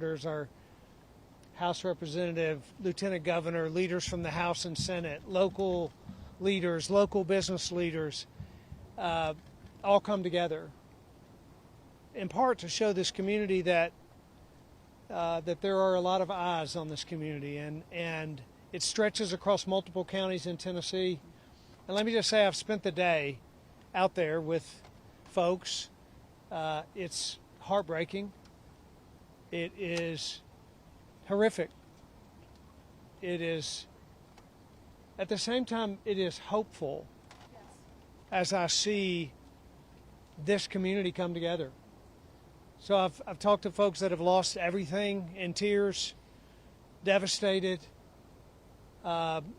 Our House Representative, Lieutenant Governor, leaders from the House and Senate, local leaders, local business leaders, all come together, in part to show this community that there are a lot of eyes on this community, and it stretches across multiple counties in Tennessee. And let me just say, I've spent the day out there with folks. It's heartbreaking. It is horrific. It is, at the same time, it is hopeful as I see this community come together. So I've talked to folks that have lost everything in tears, devastated. One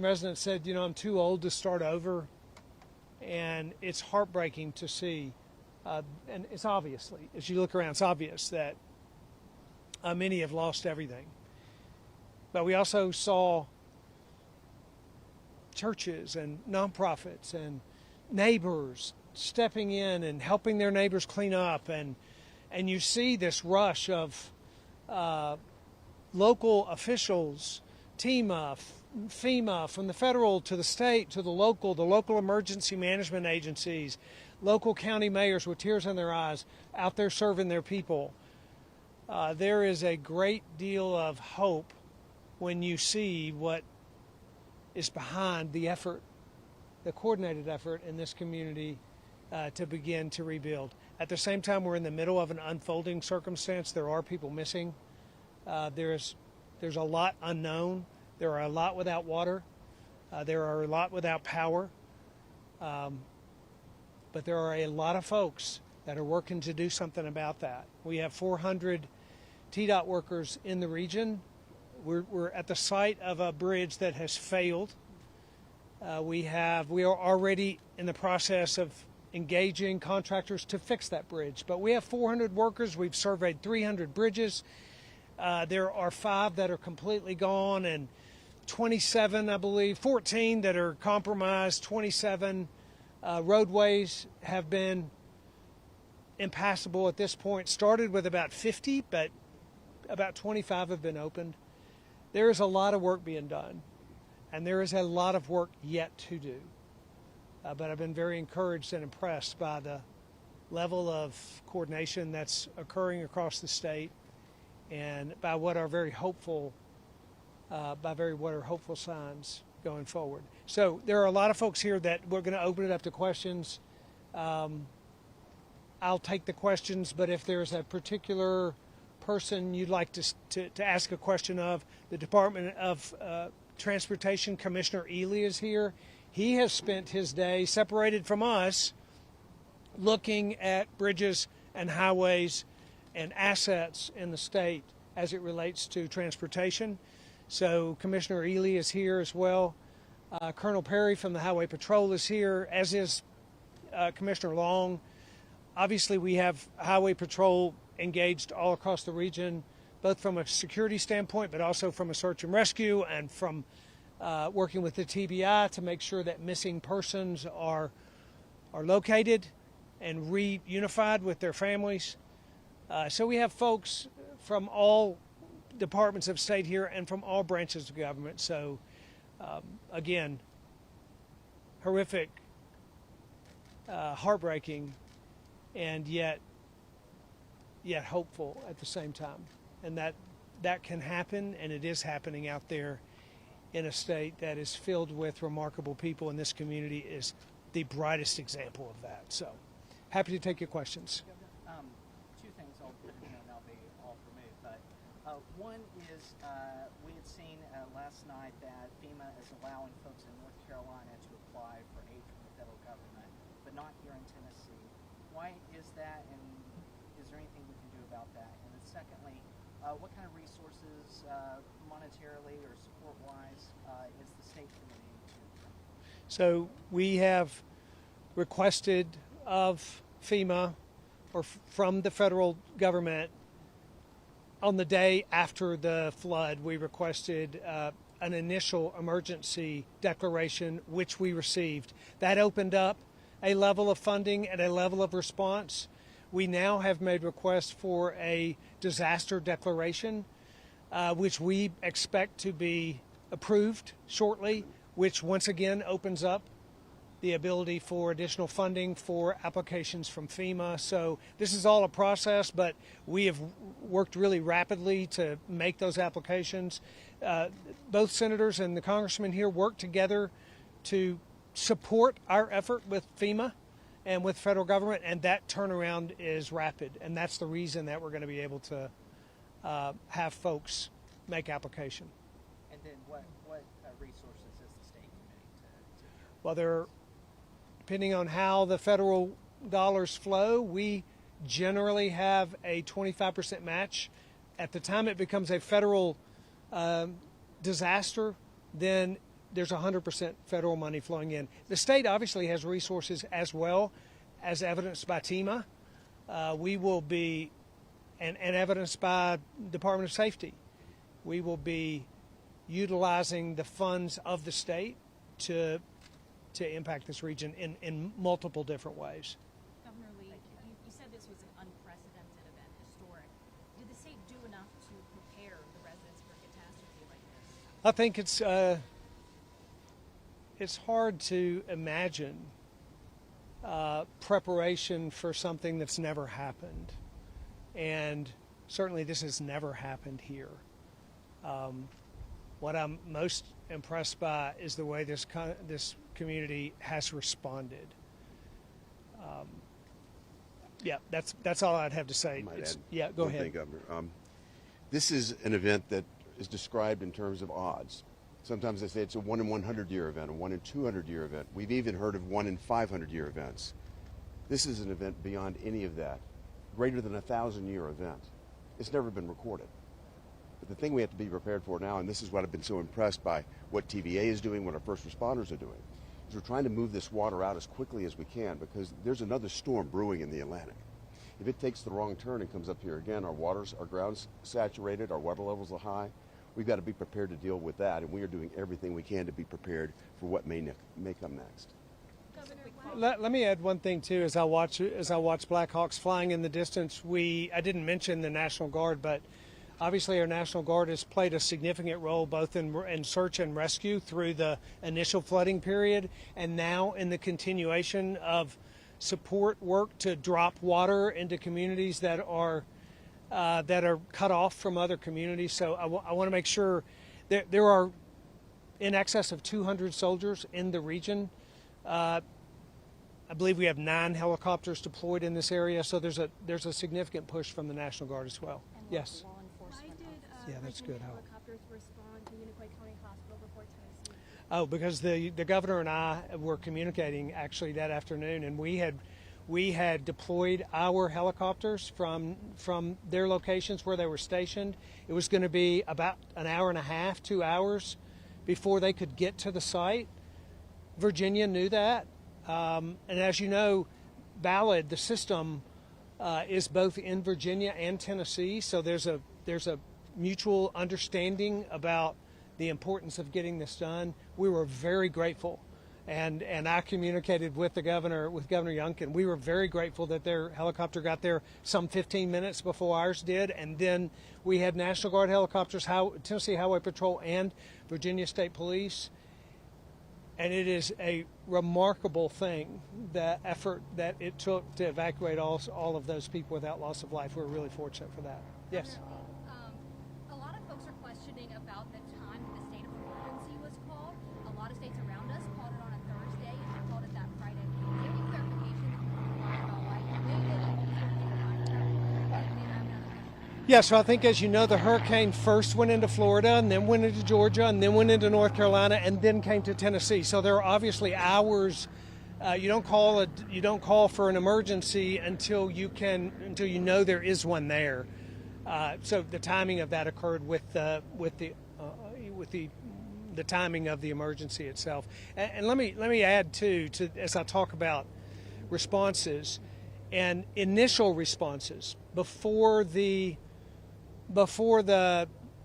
resident said, you know, I'm too old to start over. And it's heartbreaking to see. And it's obviously, as you look around, it's obvious that many have lost everything. But we also saw churches and nonprofits and neighbors stepping in and helping their neighbors clean up. And you see this rush of local officials, FEMA, from the federal to the state to the local emergency management agencies, local county mayors with tears in their eyes out there serving their people. There is a great deal of hope when you see what is behind the effort, the coordinated effort in this community to begin to rebuild. At the same time, we're in the middle of an unfolding circumstance. There are people missing. There's a lot unknown. There are a lot without water. There are a lot without power. But there are a lot of folks that are working to do something about that. We have 400 TDOT workers in the region. We're at the site of a bridge that has failed. We are already in the process of engaging contractors to fix that bridge. But we have 400 workers. We've surveyed 300 bridges. There are 5 that are completely gone, and 27, I believe, 14 that are compromised. 27 roadways have been impassable at this point. Started with about 50, but about 25 have been opened. There is a lot of work being done, and there is a lot of work yet to do. But I've been very encouraged and impressed by the level of coordination that's occurring across the state, and by what are very hopeful, signs going forward. So there are a lot of folks here that we're going to open it up to questions. I'll take the questions, but if there's a particular person you'd like to ask a question of, the Department of Transportation Commissioner Ely is here. He has spent his day separated from us looking at bridges and highways and assets in the state as it relates to transportation. So Commissioner Ely is here as well. Colonel Perry from the Highway Patrol is here, as is Commissioner Long. Obviously, we have Highway Patrol engaged all across the region, both from a security standpoint, but also from a search and rescue, and from working with the TBI to make sure that missing persons are located and reunified with their families. So we have folks from all departments of state here and from all branches of government. So again, horrific, heartbreaking, and yet hopeful at the same time. And that can happen, and it is happening out there in a state that is filled with remarkable people, and this community is the brightest example of that. So happy to take your questions. Two things, and that'll be all for me. But one is we had seen last night that FEMA is allowing folks in North Carolina to apply for aid from the federal government, but not here in Tennessee. Why is that, and is there anything we can do about that? And then secondly, what kind of resources, monetarily or support-wise, is the state committing to? So we have requested of FEMA or from the federal government on the day after the flood, we requested an initial emergency declaration, which we received. That opened up a level of funding and a level of response. We now have made requests for a disaster declaration, which we expect to be approved shortly, which once again opens up the ability for additional funding for applications from FEMA. So this is all a process, but we have worked really rapidly to make those applications. Both senators and the congressman here work together to support our effort with FEMA and with federal government, and that turnaround is rapid. And that's the reason that we're going to be able to have folks make application. And then what resources is the state committing to? Well, depending on how the federal dollars flow, we generally have a 25% match. At the time it becomes a federal disaster, then there's 100% federal money flowing in. The state obviously has resources as well, as evidenced by TEMA. We will be, and evidenced by Department of Safety, we will be utilizing the funds of the state to impact this region in multiple different ways. Governor Lee, you said this was an unprecedented event, historic. Did the state do enough to prepare the residents for a catastrophe like this? I think it's hard to imagine preparation for something that's never happened, and certainly this has never happened here. What I'm most impressed by is the way this community has responded. That's all I'd have to say. Yeah, go ahead. Governor. This is an event that is described in terms of odds. Sometimes they say it's a 1 in 100 year event, a 1 in 200 year event. We've even heard of 1 in 500 year events. This is an event beyond any of that, greater than a 1,000-year event. It's never been recorded. But the thing we have to be prepared for now, and this is what I've been so impressed by what TVA is doing, what our first responders are doing, is we're trying to move this water out as quickly as we can, because there's another storm brewing in the Atlantic. If it takes the wrong turn and comes up here again, our ground's saturated, our water levels are high. We've got to be prepared to deal with that, and we are doing everything we can to be prepared for what may come next. Let me add one thing too. As I watch Blackhawks flying in the distance, I didn't mention the National Guard, but obviously our National Guard has played a significant role both in search and rescue through the initial flooding period, and now in the continuation of support work to drop water into communities that are cut off from other communities. So I want to make sure that there are in excess of 200 soldiers in the region. I believe we have 9 helicopters deployed in this area, so there's a significant push from the National Guard as well. And yes. Law enforcement. Yeah, that's good. Helicopters respond to Unicoi County Hospital before Tennessee? Oh, because the governor and I were communicating actually that afternoon, and we had deployed our helicopters from their locations where they were stationed. It was going to be about an hour and a half, 2 hours before they could get to the site. Virginia knew that, and as you know, Ballard, the system, is both in Virginia and Tennessee, so there's a mutual understanding about the importance of getting this done. We were very grateful, and I communicated with Governor Youngkin. We were very grateful that their helicopter got there some 15 minutes before ours did, and then we had National Guard helicopters, Tennessee Highway Patrol, and Virginia State Police. And it is a remarkable thing, the effort that it took to evacuate all of those people without loss of life. We're really fortunate for that. Yes. A lot of folks are questioning about the time that the state of emergency was called. A lot of states around us called it on a Thursday and they called it that Friday. Is there any clarification that you can provide about why they didn't? Yeah, so I think, as you know, the hurricane first went into Florida and then went into Georgia and then went into North Carolina and then came to Tennessee. So there are obviously hours. You don't call for an emergency until you know there is one there. So the timing of that occurred with the timing of the emergency itself. And let me add too, as I talk about responses and initial responses before the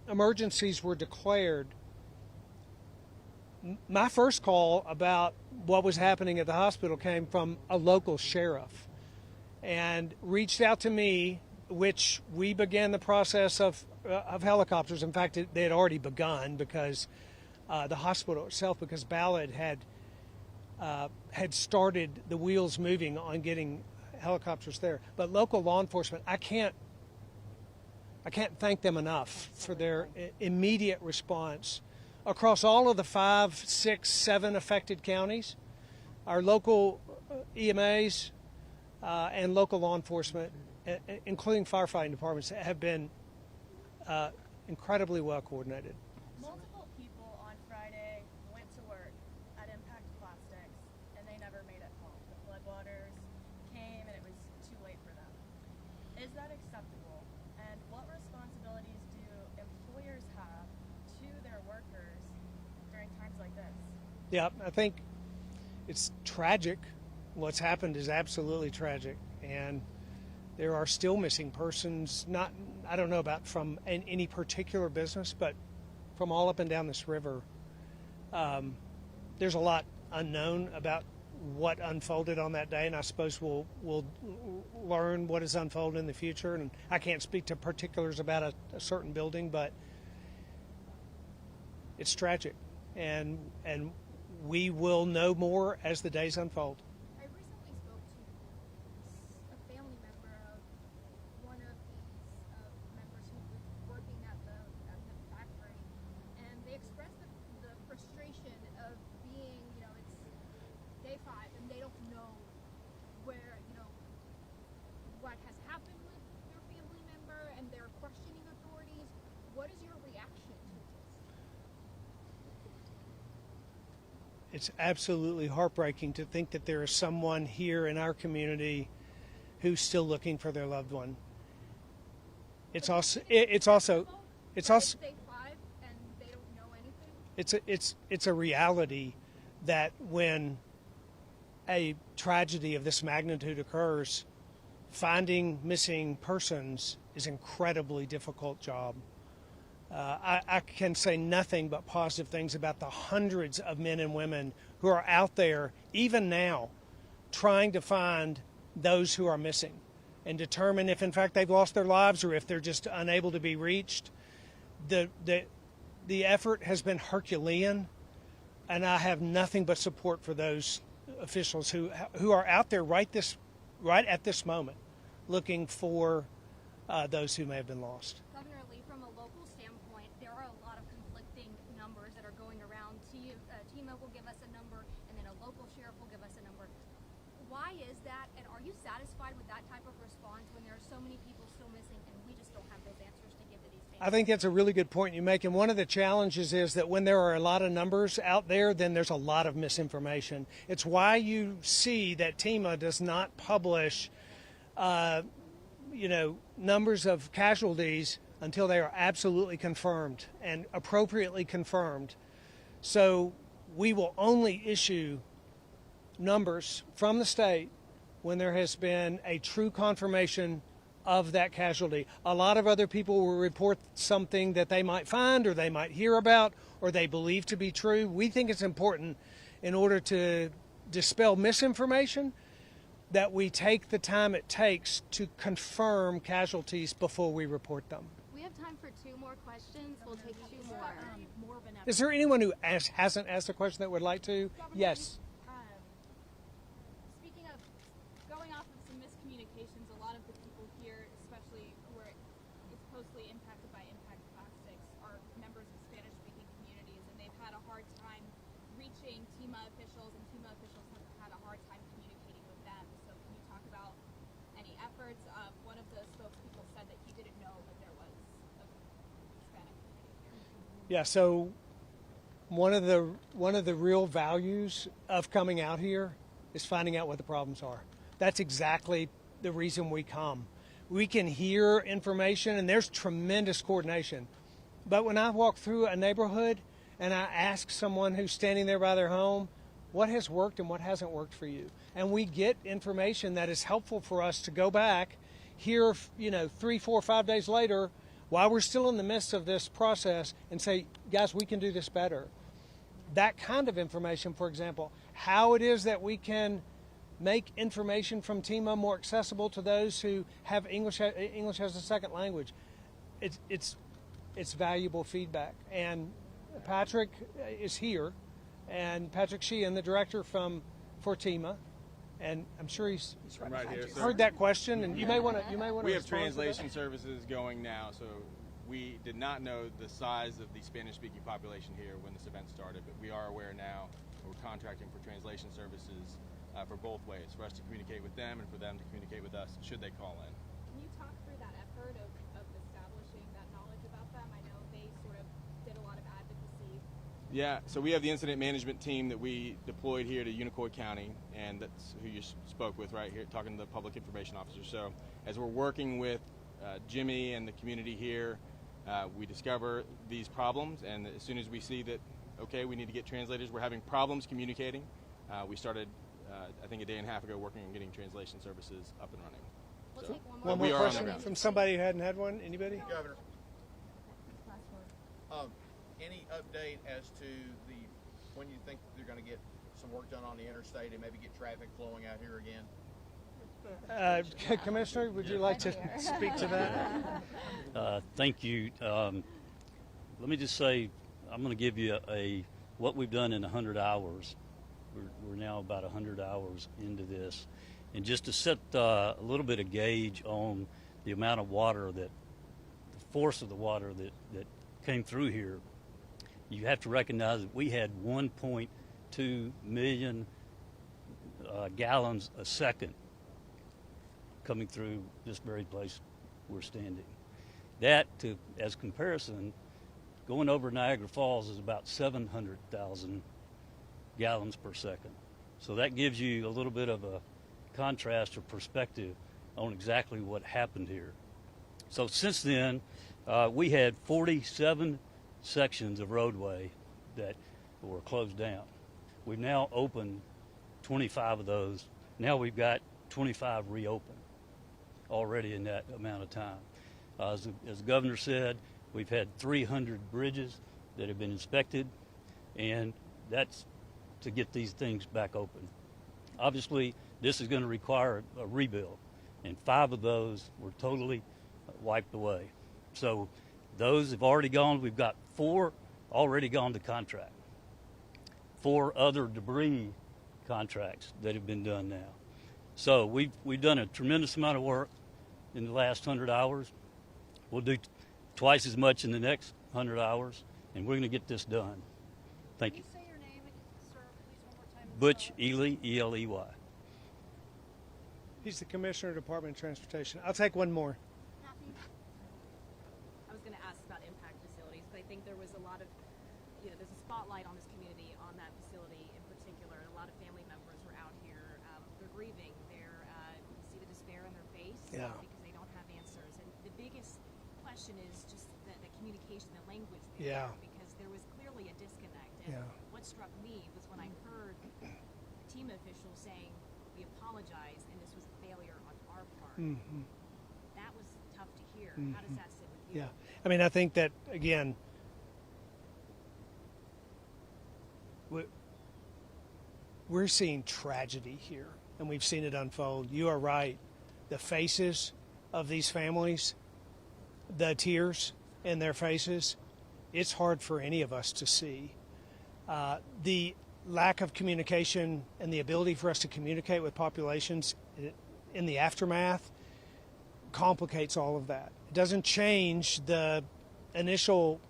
emergencies were declared. My first call about what was happening at the hospital came from a local sheriff, and reached out to me, which we began the process of helicopters. In fact, they had already begun because the hospital itself, because Ballard had started the wheels moving on getting helicopters there. But local law enforcement, I can't thank them enough for their immediate response across all of the 5, 6, 7 affected counties. Our local EMAs and local law enforcement, including firefighting departments, have been incredibly well coordinated. Multiple people on Friday went to work at Impact Plastics and they never made it home. The floodwaters came and it was too late for them. Is that acceptable? And what responsibilities do employers have to their workers during times like this? Yeah, I think it's tragic. What's happened is absolutely tragic, and there are still missing persons. I don't know about from any particular business, but from all up and down this river. There's a lot unknown about what unfolded on that day, and I suppose we'll learn what has unfolded in the future. And I can't speak to particulars about a certain building, but it's tragic, and we will know more as the days unfold. I recently spoke to a family member of one of these members who was working at the factory, and they expressed the frustration of being, it's day 5 and they don't know where, what has happened with their family member, and they're questioning authorities. What is your reaction to this? It's absolutely heartbreaking to think that there is someone here in our community who's still looking for their loved one. It's also Day 5 and they don't know anything. it's a reality that when a tragedy of this magnitude occurs, finding missing persons is an incredibly difficult job. I can say nothing but positive things about the hundreds of men and women who are out there, even now, trying to find those who are missing and determine if, in fact, they've lost their lives or if they're just unable to be reached. The effort has been Herculean, and I have nothing but support for those officials who are out there right at this moment, looking for those who may have been lost. Governor Lee, from a local standpoint, there are a lot of conflicting numbers that are going around. TEMA will give us a number, and then a local sheriff will give us a number. Why is that, and are you satisfied with that type of response when there are so many people still missing and we just don't have those answers to give to these families? I think that's a really good point you make, and one of the challenges is that when there are a lot of numbers out there, then there's a lot of misinformation. It's why you see that TEMA does not publish numbers of casualties until they are absolutely confirmed and appropriately confirmed. So we will only issue numbers from the state when there has been a true confirmation of that casualty. A lot of other people will report something that they might find or they might hear about or they believe to be true. We think it's important, in order to dispel misinformation, that we take the time it takes to confirm casualties before we report them. We have time for 2 more questions. We'll take 2 more. More of an Is there anyone who hasn't asked a question that would like to? Yes. Speaking of going off of some miscommunications, a lot of the people here, especially who are closely impacted by Impact Plastics, are members of Spanish-speaking communities, and they've had a hard time reaching TEMA officials, and TEMA officials have had a hard time communicating with them. So can you talk about any efforts? One of the spokespeople said that he didn't know that there was a Hispanic community here. Yeah, so one of the real values of coming out here is finding out what the problems are. That's exactly the reason we come. We can hear information, and there's tremendous coordination. But when I walk through a neighborhood and I ask someone who's standing there by their home, what has worked and what hasn't worked for you? And we get information that is helpful for us to go back here, 3, 4, 5 days later, while we're still in the midst of this process, and say, guys, we can do this better. That kind of information, for example, how it is that we can make information from TEMA more accessible to those who have English as a second language. It's valuable feedback. And Patrick is here, and Patrick Sheehan, the director for TEMA, and I'm sure he's right here, sir. heard that question, and you may want to. We have translation services going now, so we did not know the size of the Spanish-speaking population here when this event started, but we are aware now. We're contracting for translation services for both ways, for us to communicate with them and for them to communicate with us should they call in. Can you talk through that effort of establishing that knowledge about them? I know they sort of did a lot of advocacy. Yeah, so we have the incident management team that we deployed here to Unicoi County, and that's who you spoke with right here, talking to the public information officer. So as we're working with Jimmy and the community here, we discover these problems, and as soon as we see that, okay, we need to get translators, we're having problems communicating, we started, I think a day and a half ago, working on getting translation services up and running. We'll So, take one One we more are on the question ground. from somebody who hadn't had one. Anybody? Governor, any update as to when you think they're going to get some work done on the interstate and maybe get traffic flowing out here again? Commissioner, would you like to speak to that? Thank you. Let me just say, I'm going to give you what we've done in 100 hours. We're now about 100 hours into this. And just to set a little bit of gauge on the amount of water the force of the water that came through here, you have to recognize that we had 1.2 million gallons a second coming through this very place we're standing. That, as comparison, going over Niagara Falls is about 700,000 gallons per second. So that gives you a little bit of a contrast or perspective on exactly what happened here. So since then, we had 47 sections of roadway that were closed down. We've now opened 25 of those. Now we've got 25 reopened already in that amount of time. As the governor said, we've had 300 bridges that have been inspected, and that's to get these things back open. Obviously, this is going to require a rebuild, and 5 of those were totally wiped away. So those have already gone. We've got 4 already gone to contract. 4 other debris contracts that have been done now. So we've done a tremendous amount of work in the last 100 hours. We'll do twice as much in the next 100 hours, and we're going to get this done. Thank you. Can you say your name, sir, please, one more time? Butch Ely, E-L-E-Y. He's the Commissioner of Department of Transportation. I'll take one more. Kathy? I was going to ask about impact facilities, but I think there was a lot of, there's a spotlight on this community, on that facility in particular. A lot of family members were out here. They're grieving. You see the despair in their face Yeah. because they don't have answers. And the biggest question is just the communication, the language barrier, Yeah. because there was clearly a disconnect. And Yeah. what struck me was when I heard TEMA officials saying, we apologize, and this was a failure on our part. Mm-hmm. That was tough to hear. How does that sit with you? Yeah. I mean, I think that, again, we're seeing tragedy here, and we've seen it unfold. You are right. The faces of these families, the tears in their faces, it's hard for any of us to see. The lack of communication and the ability for us to communicate with populations in the aftermath complicates all of that. It doesn't change the initial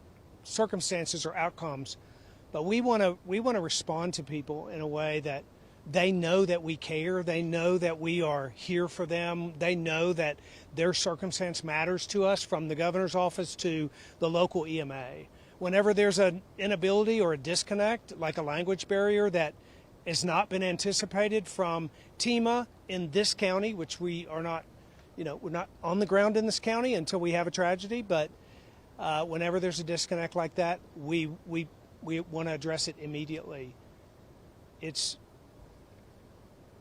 circumstances or outcomes, but we want to respond to people in a way that they know that we care. They know that we are here for them. They know that their circumstance matters to us, from the governor's office to the local EMA. Whenever there's an inability or a disconnect, like a language barrier that has not been anticipated from TEMA in this county, which we are not, we're not on the ground in this county until we have a tragedy, but whenever there's a disconnect like that, we want to address it immediately. It's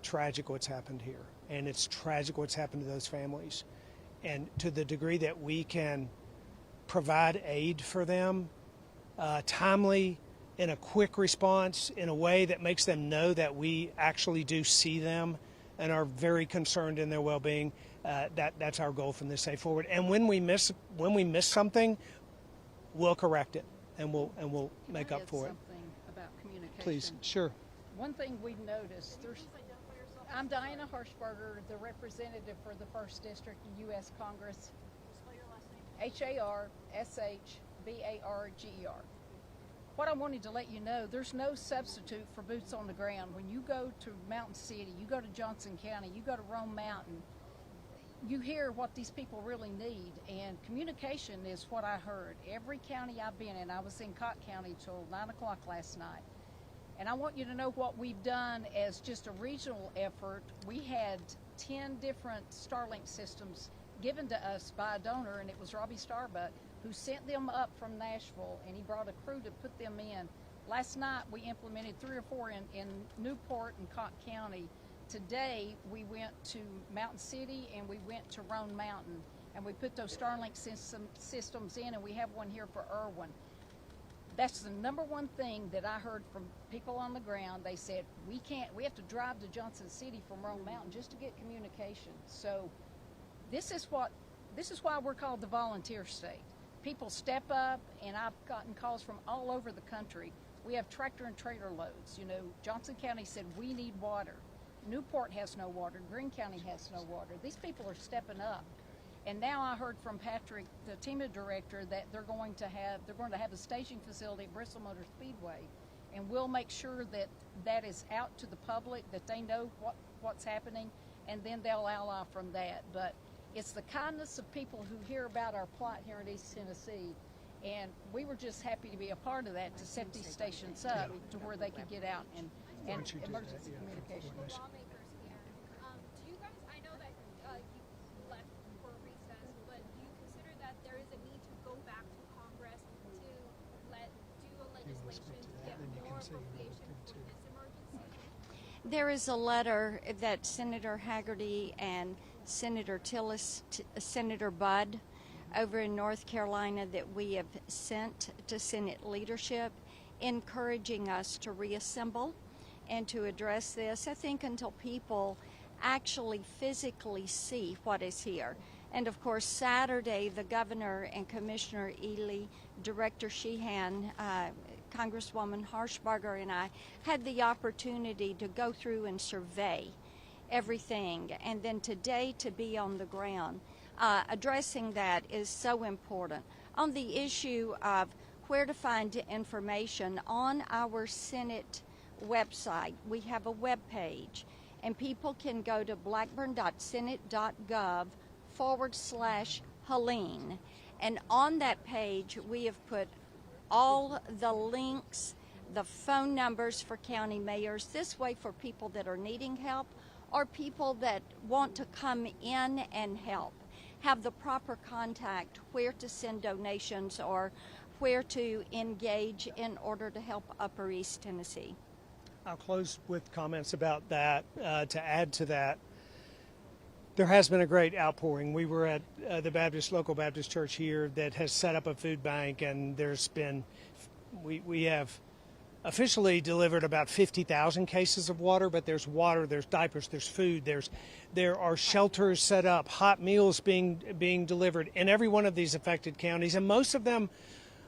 tragic what's happened here, and it's tragic what's happened to those families. And to the degree that we can provide aid for them, timely, in a quick response, in a way that makes them know that we actually do see them, and are very concerned in their well-being. That's our goal from this day forward. And when we miss something, we'll correct it, and we'll make up for it. Something about communication. Please, sure. One thing we noticed, I'm Diana Harshberger, the representative for the 1st District in U.S. Congress. Spell your last name. HARSHBARGER. What I wanted to let you know, there's no substitute for boots on the ground. When you go to Mountain City, you go to Johnson County, you go to Rome Mountain, you hear what these people really need, and communication is what I heard. Every county I've been in, I was in Cott County till 9 o'clock last night. And I want you to know what we've done as just a regional effort. We had 10 different Starlink systems given to us by a donor, and it was Robbie Starbuck who sent them up from Nashville, and he brought a crew to put them in. Last night we implemented 3 or 4 in Newport and Cott County. Today we went to Mountain City and we went to Roan Mountain, and we put those Starlink systems in, and we have one here for Irwin. That's the number one thing that I heard from people on the ground. They said, we have to drive to Johnson City from Rome Mountain just to get communication. So this is why we're called the volunteer state. People step up, and I've gotten calls from all over the country. We have tractor and trailer loads. You know, Johnson County said, we need water. Newport has no water. Greene County has no water. These people are stepping up. And now I heard from Patrick, the TEMA director, that they're going to have a staging facility at Bristol Motor Speedway, and we'll make sure that that is out to the public, that they know what's happening, and then they'll ally from that. But it's the kindness of people who hear about our plight here in East Tennessee, and we were just happy to be a part of that, to set these stations up to where they could get out and emergency communication. Lawmakers here. Do you guys? I know that you left for recess, but do you consider that there is a need to go back to Congress to do a legislation to get more appropriation for this emergency? There is a letter that Senator Haggerty and Senator Tillis, Senator Budd over in North Carolina that we have sent to Senate leadership, encouraging us to reassemble and to address this. I think until people actually physically see what is here. And of course, Saturday, the governor and Commissioner Ely, Director Sheehan, Congresswoman Harshbarger, and I had the opportunity to go through and survey everything, and then today to be on the ground. Addressing that is so important. On the issue of where to find information, on our Senate website, we have a web page, and people can go to blackburn.senate.gov/Helene. And on that page, we have put all the links, the phone numbers for county mayors. This way, for people that are needing help or people that want to come in and help, have the proper contact, where to send donations or where to engage in order to help Upper East Tennessee. I'll close with comments about that. To add to that, there has been a great outpouring. We were at the local Baptist church here that has set up a food bank, and we have officially delivered about 50,000 cases of water, but there's water, there's diapers, there's food, there are shelters set up, hot meals being delivered in every one of these affected counties, and most of them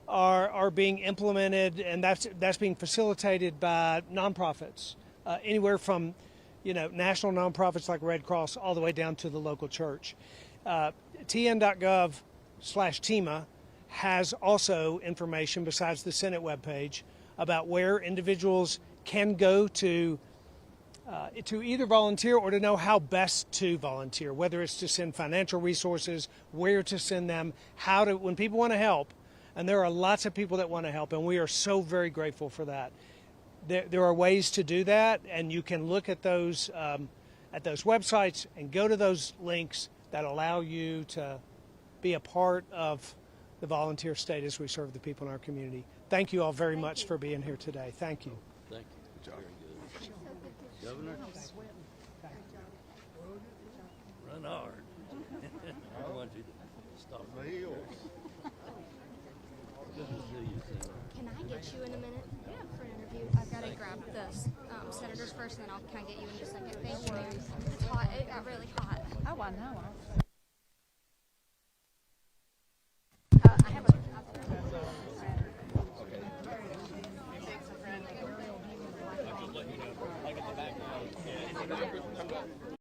are being implemented, and that's being facilitated by nonprofits, anywhere from national nonprofits like Red Cross all the way down to the local church. TN.gov/TEMA has also information besides the Senate webpage about where individuals can go to either volunteer or to know how best to volunteer, whether it's to send financial resources, where to send them, when people want to help. And there are lots of people that want to help, and we are so very grateful for that. There are ways to do that, and you can look at those websites and go to those links that allow you to be a part of the volunteer state as we serve the people in our community. Thank you all very much for being here today. Thank you. Thank you. Very good. Governor? Run hard. I want you to stop. Can I get you in a minute? Yeah, for an interview. I've got to grab this senators first, and then I'll kind of get you in just a second. Thank you. It's hot. It got really hot. Oh, I know. I have a. Come back.